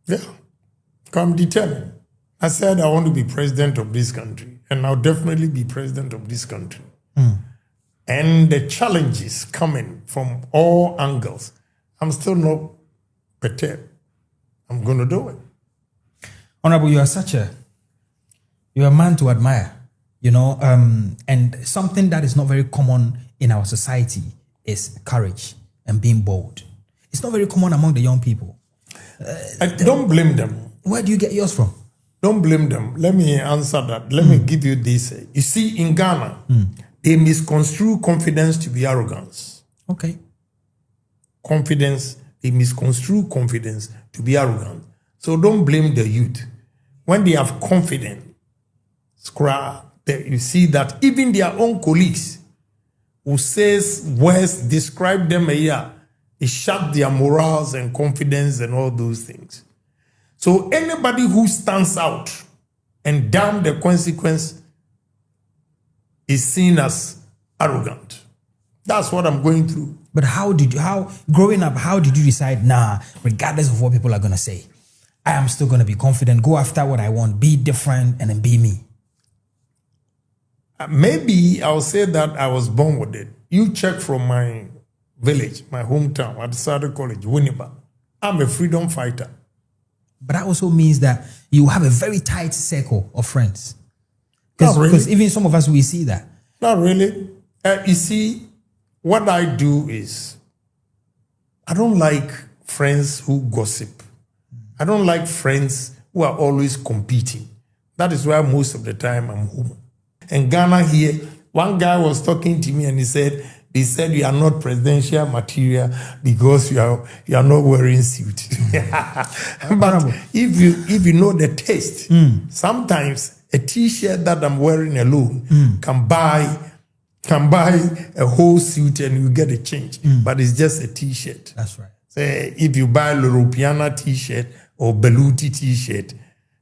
Yeah. I'm determined. I said I want to be president of this country, and I'll definitely be president of this country. And the challenges coming from all angles, I'm still not perturbed. I'm going to do it. Honorable, you're a man to admire, and something that is not very common in our society is courage and being bold. It's not very common among the young people. Don't blame them. Where do you get yours from? Don't blame them. Let me answer that. Let me give you this. You see, in Ghana, they misconstrue confidence to be arrogance. Okay. They misconstrue confidence to be arrogant. So don't blame the youth. When they have confidence, you see that even their own colleagues who says words describe them it shut their morals and confidence and all those things. So anybody who stands out and damn the consequence is seen as arrogant. That's what I'm going through. But growing up, how did you decide, regardless of what people are going to say, I am still going to be confident, go after what I want, be different, and then be me? Maybe I'll say that I was born with it. You check from my village, my hometown, at Sh0ck College, Winneba. I'm a freedom fighter. But that also means that you have a very tight circle of friends. Not really. Because even some of us, we see that. Not really. You see, what I do is, I don't like friends who gossip. I don't like friends who are always competing. That is why most of the time I'm home. In Ghana here, one guy was talking to me and he said you are not presidential material because you are not wearing suit. But if you know the taste, sometimes a t-shirt that I'm wearing alone can buy a whole suit and you get a change. But it's just a t-shirt. That's right. Say if you buy a L'Europeana t-shirt or Beluti t-shirt,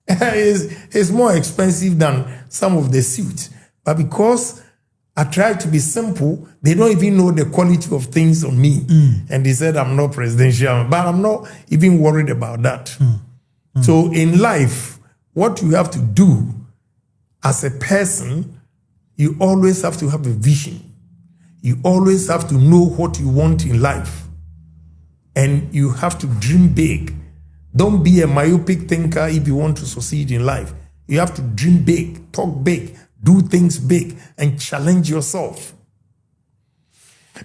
it's more expensive than some of the suits. But because I try to be simple, they don't even know the quality of things on me. And they said I'm not presidential, but I'm not even worried about that. So in life, what you have to do as a person, you always have to have a vision. You always have to know what you want in life. And you have to dream big. Don't be a myopic thinker if you want to succeed in life. You have to dream big, talk big, do things big, and challenge yourself.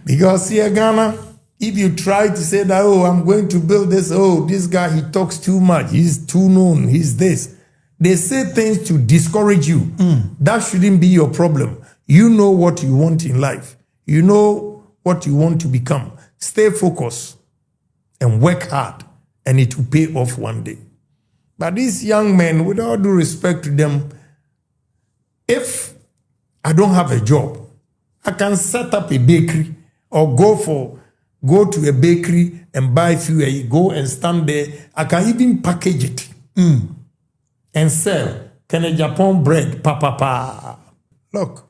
Because here, Ghana, if you try to say that, I'm going to build this, this guy, he talks too much, he's too known, he's this. They say things to discourage you. That shouldn't be your problem. You know what you want in life. You know what you want to become. Stay focused and work hard, and it will pay off one day. But these young men, with all due respect to them, if I don't have a job, I can set up a bakery or go to a bakery and buy fuel, go and stand there. I can even package it and sell AGYAPONG bread, Look,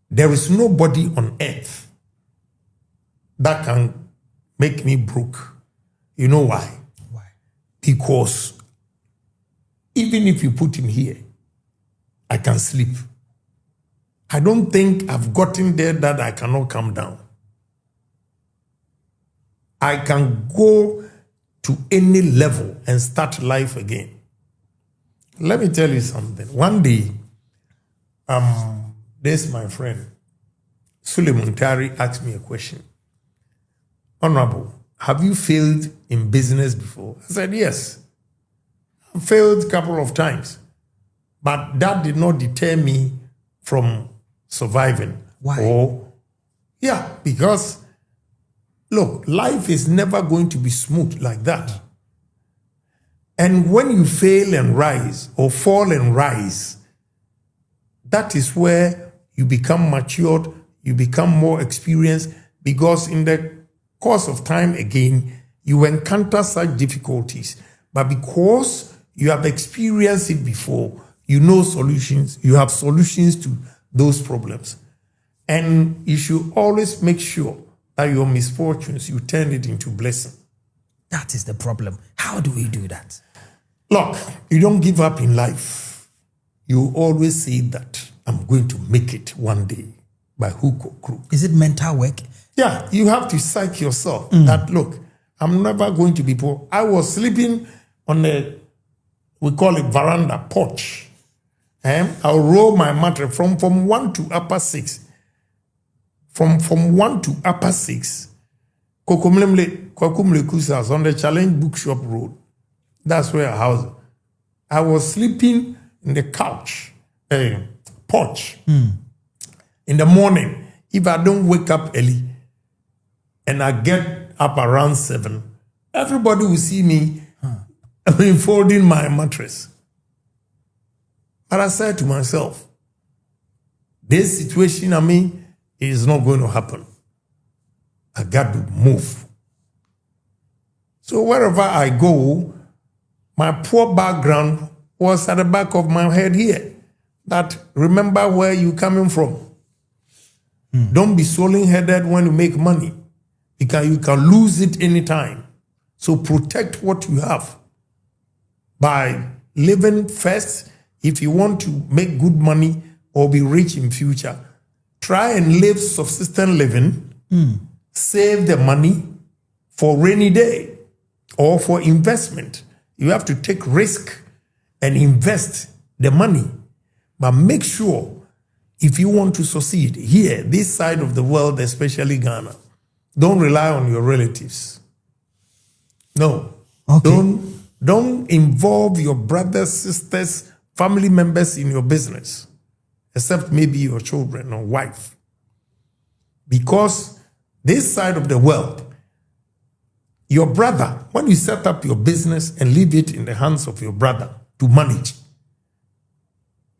there is nobody on earth that can make me broke. You know why? Why? Because even if you put him here, I can sleep. I don't think I've gotten there that I cannot come down. I can go to any level and start life again. Let me tell you something. One day, this my friend, Suleiman Tari, asked me a question. Honorable, have you failed in business before? I said, yes. I failed a couple of times. But that did not deter me from surviving. Why? Because, look, life is never going to be smooth like that. And when you fail and rise, or fall and rise, that is where you become matured, you become more experienced, because in the course of time again, you encounter such difficulties. But because you have experienced it before, you know solutions, you have solutions to those problems. And you should always make sure that your misfortunes, you turn it into blessing. That is the problem. How do we do that? Look, you don't give up in life. You always say that I'm going to make it one day by hook or crook. Is it mental work? Yeah, you have to psych yourself that, look, I'm never going to be poor. I was sleeping on we call it veranda, porch. I'll roll my mattress from 1 to upper 6. From 1 to upper 6. Kokumlemle Kusas on the Challenge Bookshop Road. That's where I house. I was sleeping in the couch, porch. In the morning, if I don't wake up early and I get up around 7, everybody will see me folding my mattress. But I said to myself, this situation I'm in is not going to happen. I got to move. So wherever I go, my poor background was at the back of my head here. That remember where you're coming from. Don't be swollen-headed when you make money, because you can lose it anytime. So protect what you have by living first. If you want to make good money or be rich in future, try and live subsistence living. Save the money for rainy day or for investment. You have to take risk and invest the money. But make sure, if you want to succeed here, this side of the world, especially Ghana, don't rely on your relatives. No. Okay. Don't involve your brothers, sisters, family members in your business, except maybe your children or wife. Because this side of the world, your brother, when you set up your business and leave it in the hands of your brother to manage,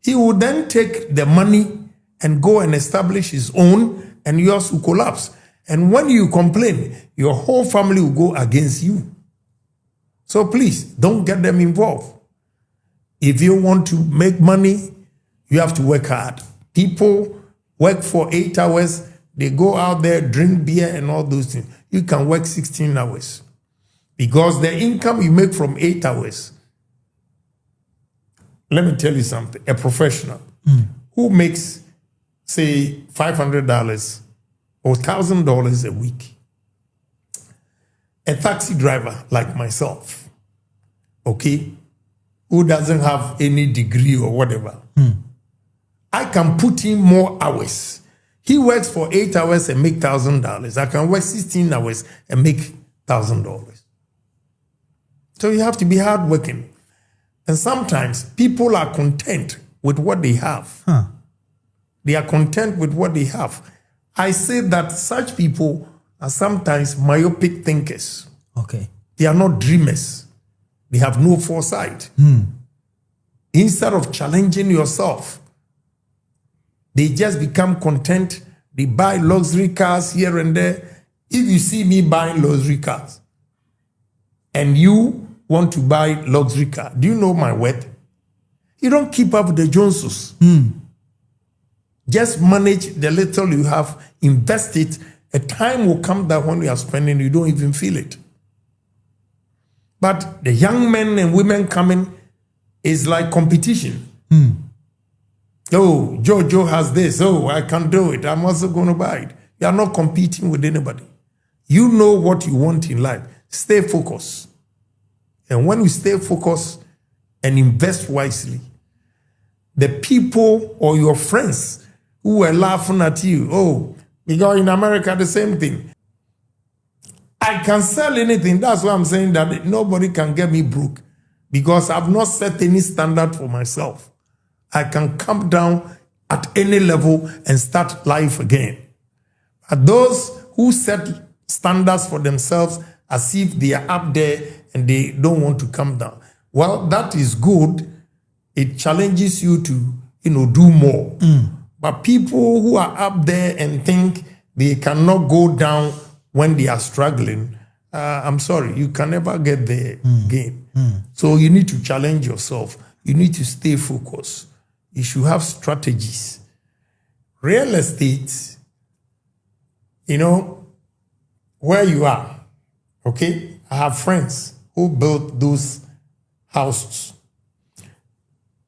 he will then take the money and go and establish his own, and yours will collapse. And when you complain, your whole family will go against you. So please, don't get them involved. If you want to make money, you have to work hard. People work for 8 hours. They go out there, drink beer and all those things. You can work 16 hours. Because the income you make from 8 hours, let me tell you something. A professional who makes, say, $500 or $1,000 a week, a taxi driver like myself, okay, who doesn't have any degree or whatever, I can put in more hours. He works for 8 hours and make $1,000. I can work 16 hours and make $1,000. So you have to be hardworking. And sometimes people are content with what they have. They are content with what they have. I say that such people are sometimes myopic thinkers. Okay. They are not dreamers. They have no foresight. Instead of challenging yourself, they just become content. They buy luxury cars here and there. If you see me buying luxury cars and you want to buy luxury car, do you know my worth? You don't keep up with the Joneses. Just manage the little you have, invest it. A time will come that when you are spending, you don't even feel it. But the young men and women coming is like competition. Oh, Joe has this. Oh, I can do it. I'm also going to buy it. You are not competing with anybody. You know what you want in life. Stay focused. And when you stay focused and invest wisely, the people or your friends who were laughing at you, oh, because in America, the same thing. I can sell anything. That's why I'm saying that nobody can get me broke, because I've not set any standard for myself. I can come down at any level and start life again. But those who set standards for themselves as if they are up there and they don't want to come down, well, that is good. It challenges you to, do more. But people who are up there and think they cannot go down when they are struggling, I'm sorry, you can never get there again. So you need to challenge yourself. You need to stay focused. You should have strategies. Real estate, where you are, okay? I have friends who built those houses.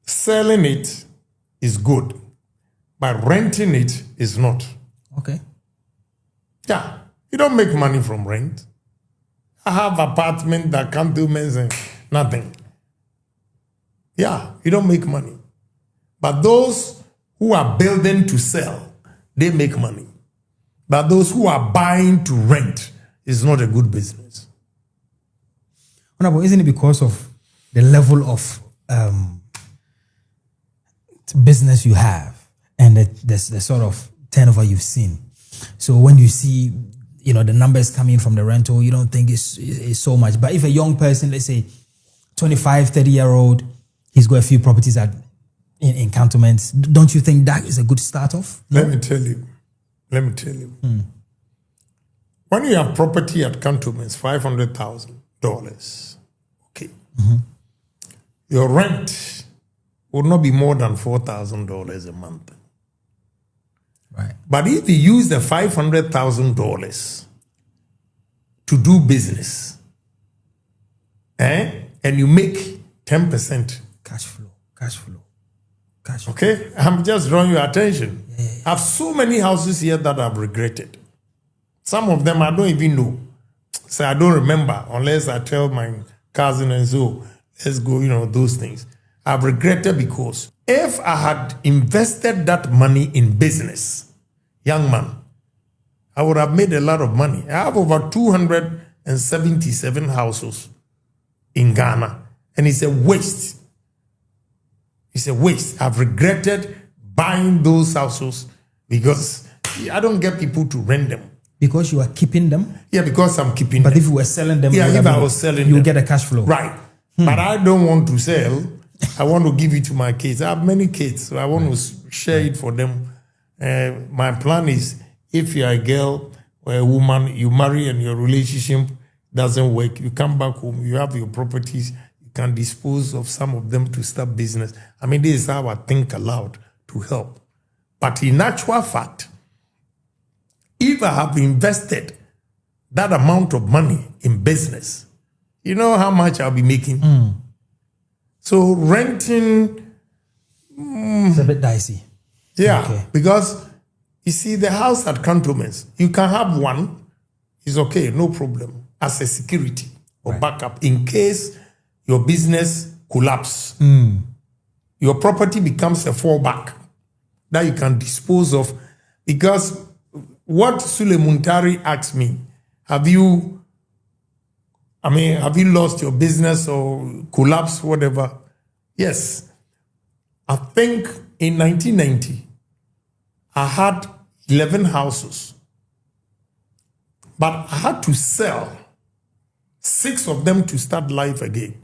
Selling it is good, but renting it is not. Okay. Yeah, you don't make money from rent. I have apartment that can't do nothing. Yeah, you don't make money. But those who are building to sell, they make money. But those who are buying to rent is not a good business. Honorable, isn't it because of the level of business you have and the sort of turnover you've seen? So when you see, the numbers coming from the rental, you don't think it's so much. But if a young person, let's say 25, 30-year-old, he's got a few properties in cantonments, don't you think that is a good start off? No? Let me tell you. When you have property at cantonments, $500,000, okay. Mm-hmm. Your rent would not be more than $4,000 a month. Right. But if you use the $500,000 to do business, and you make 10%. Cash flow. Okay? I'm just drawing your attention. Yeah. I have so many houses here that I've regretted. Some of them I don't even know. So I don't remember unless I tell my cousin and so, let's go, those things. I've regretted because if I had invested that money in business, young man, I would have made a lot of money. I have over 277 houses in Ghana, and it's a waste. It's a waste. I've regretted buying those houses because I don't get people to rent them. Because you are keeping them? Yeah, because I'm keeping them. But if you were selling them, if I was selling you get a cash flow. Right. But I don't want to sell. I want to give it to my kids. I have many kids, so I want to share it for them. My plan is, if you're a girl or a woman, you marry and your relationship doesn't work, you come back home, you have your properties, you can dispose of some of them to start business. I mean, this is how I think aloud to help. But in actual fact, if I have invested that amount of money in business, you know how much I'll be making? So renting... it's a bit dicey. Yeah, okay. Because you see, the house at cantonments, you can have one, it's okay, no problem, as a security or backup in case your business collapses. Your property becomes a fallback that you can dispose of. Because what Sule Muntari asked me, have you lost your business or collapsed, whatever? Yes. I think in 1990, I had 11 houses, but I had to sell 6 of them to start life again.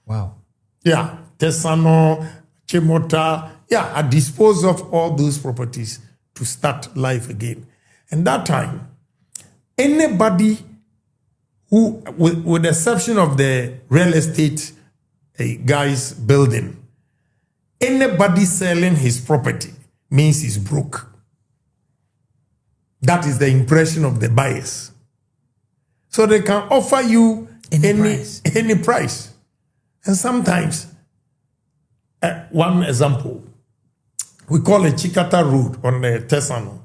Wow. Yeah. Tesano, Chemota. Yeah, I disposed of all those properties to start life again. And that time, anybody who, with the exception of the real estate guys building, anybody selling his property means he's broke. That is the impression of the buyers. So they can offer you any price. And sometimes, one example, we call it Chikata Road on the Tesano.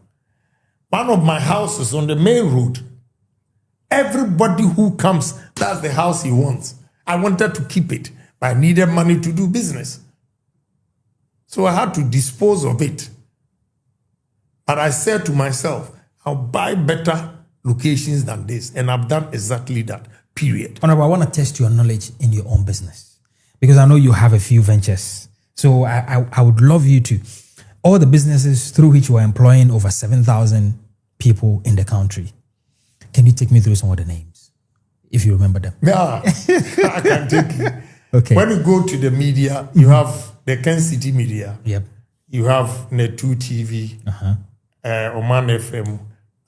One of my houses on the main road, everybody who comes, that's the house he wants. I wanted to keep it, but I needed money to do business. So I had to dispose of it. But I said to myself, I'll buy better locations than this. And I've done exactly that, period. Honorable, I want to test your knowledge in your own business, because I know you have a few ventures. So I would love you to, all the businesses through which you are employing over 7,000 people in the country. Can you take me through some of the names, if you remember them? Yeah, I can take you. Okay. When you go to the media, you have the Ken City Media. Yep. You have Netu TV, Oman FM,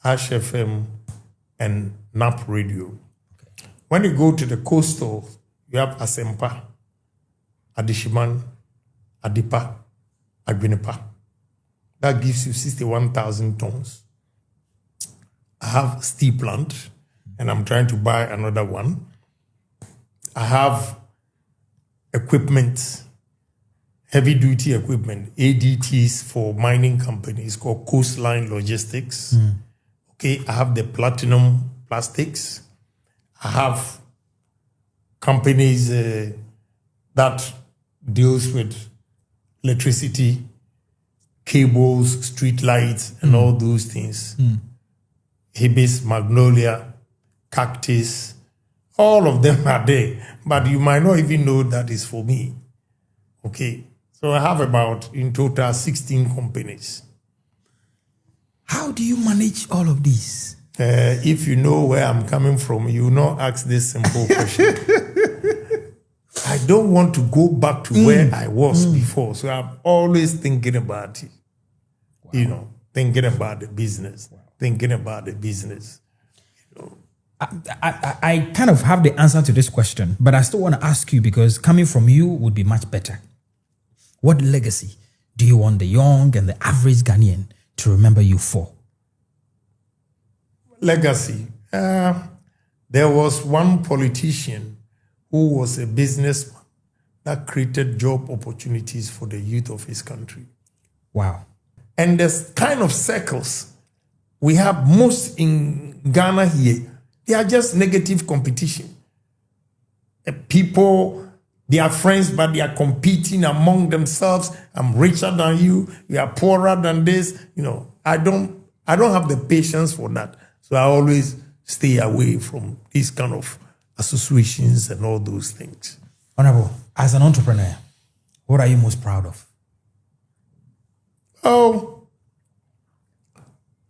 Ash FM, and NAP Radio. Okay. When you go to the coastal, you have Asempa, Adishiman, Adipa, Agwinipa. That gives you 61,000 tons. I have steel plant. and I'm trying to buy another one. I have equipment, heavy-duty equipment, ADTs for mining companies called Coastline Logistics. Okay, I have the Platinum Plastics. I have companies that deals with electricity, cables, street lights, and all those things. Hibis, Magnolia, Cactus, all of them are there. But you might not even know that is for me. Okay, so I have about, in total, 16 companies. How do you manage all of these? If you know where I'm coming from, you will not ask this simple question. I don't want to go back to where I was before. So I'm always thinking about it. Wow. You know, thinking about the business. Wow. Thinking about the business. You know. I kind of have the answer to this question, but I still want to ask you because coming from you would be much better. What legacy do you want the young and the average Ghanaian to remember you for? Legacy. There was one politician who was a businessman that created job opportunities for the youth of his country. Wow. And there's kind of circles we have most in Ghana here. They are just negative competition. People, they are friends, but they are competing among themselves. I'm richer than you. You are poorer than this. You know, I don't have the patience for that. So I always stay away from these kind of associations and all those things. Honorable, as an entrepreneur, what are you most proud of? Oh,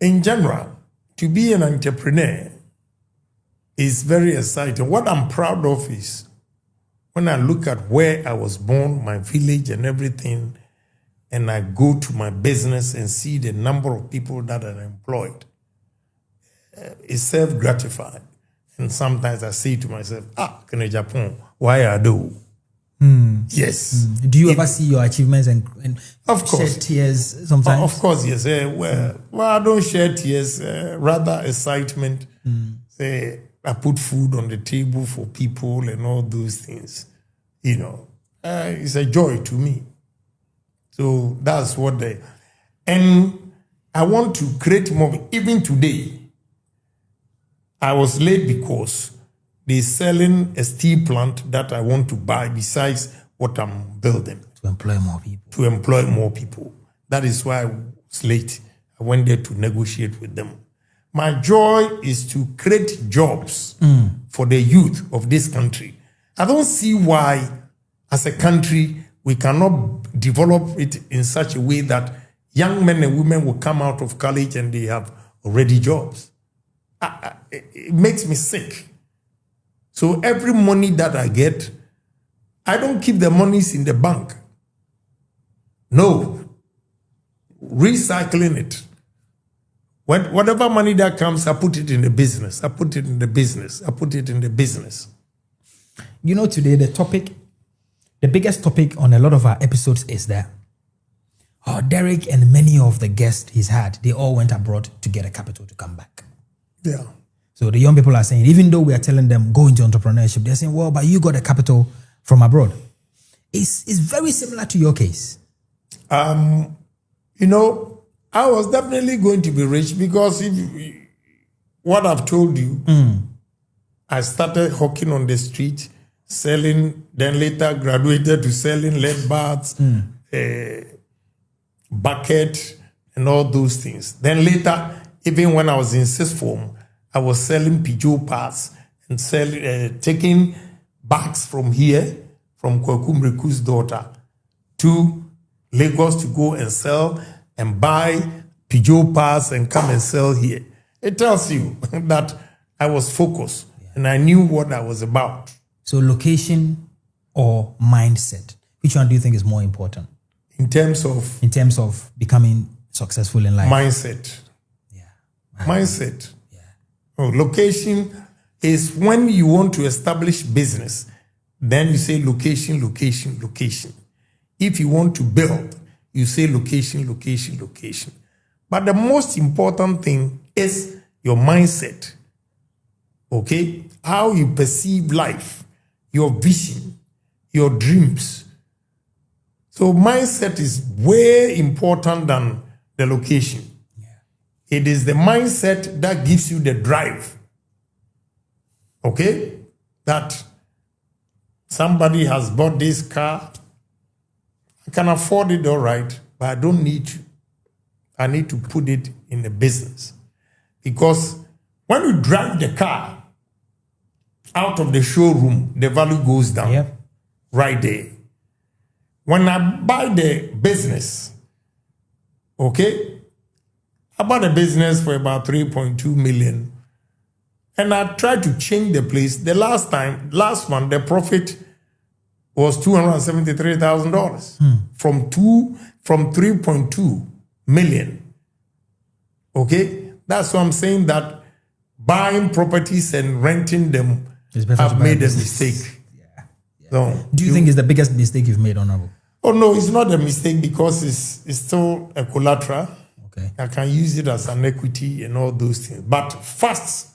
in general, to be an entrepreneur is very exciting. What I'm proud of is when I look at where I was born, my village and everything, and I go to my business and see the number of people that are employed, it's self-gratifying. And sometimes I say to myself, AGYAPONG, why are they? Yes. Do you ever see your achievements and of course. shed tears sometimes? Of course, yes. Well, I don't shed tears, rather excitement. Say, I put food on the table for people and all those things. You know, it's a joy to me. So that's what they... And I want to create more. Even today, I was late because they're selling a steel plant that I want to buy besides what I'm building. To employ more people. To employ more people. That is why I was late. I went there to negotiate with them. My joy is to create jobs for the youth of this country. I don't see why, as a country, we cannot develop it in such a way that young men and women will come out of college and they have already jobs. It makes me sick. So every money that I get, I don't keep the monies in the bank. No. Recycling it. Whatever money that comes, I put it in the business. I put it in the business. I put it in the business. You know, today the biggest topic on a lot of our episodes is that Derek and many of the guests he's had, they all went abroad to get a capital to come back. Yeah. So the young people are saying, even though we are telling them go into entrepreneurship, they're saying, well, but you got a capital from abroad. It's very similar to your case. You know, I was definitely going to be rich because what I've told you, I started hawking on the street, selling, then later graduated to selling lead baths, bucket, and all those things. Then later, even when I was in sixth form, I was selling Peugeot parts and taking bags from here, from Kwaku Mreku's daughter, to Lagos to go and sell and buy Peugeot parts and come and sell here. It tells you that I was focused and I knew what I was about. So location or mindset, which one do you think is more important? In terms of becoming successful in life? Mindset. Mindset. Yeah. Oh, location is when you want to establish business, then you say location, location, location. If you want to build, you say location, location, location. But the most important thing is your mindset. Okay? How you perceive life, your vision, your dreams. So mindset is way important than the location. Yeah. It is the mindset that gives you the drive. Okay? That somebody has bought this car. I can afford it, all right, but I don't need to. I need to put it in the business. Because when you drive the car out of the showroom, the value goes down. Yep. Right there. When I buy the business, okay, I bought a business for about 3.2 million. And I tried to change the place. The last one, the profit was $273,000 from 3.2 million. Okay? That's why I'm saying that buying properties and renting them have made a mistake. So, do you think it's the biggest mistake you've made, Honorable? Oh, no, it's not a mistake because it's still a collateral. Okay. I can use it as an equity and all those things. But first,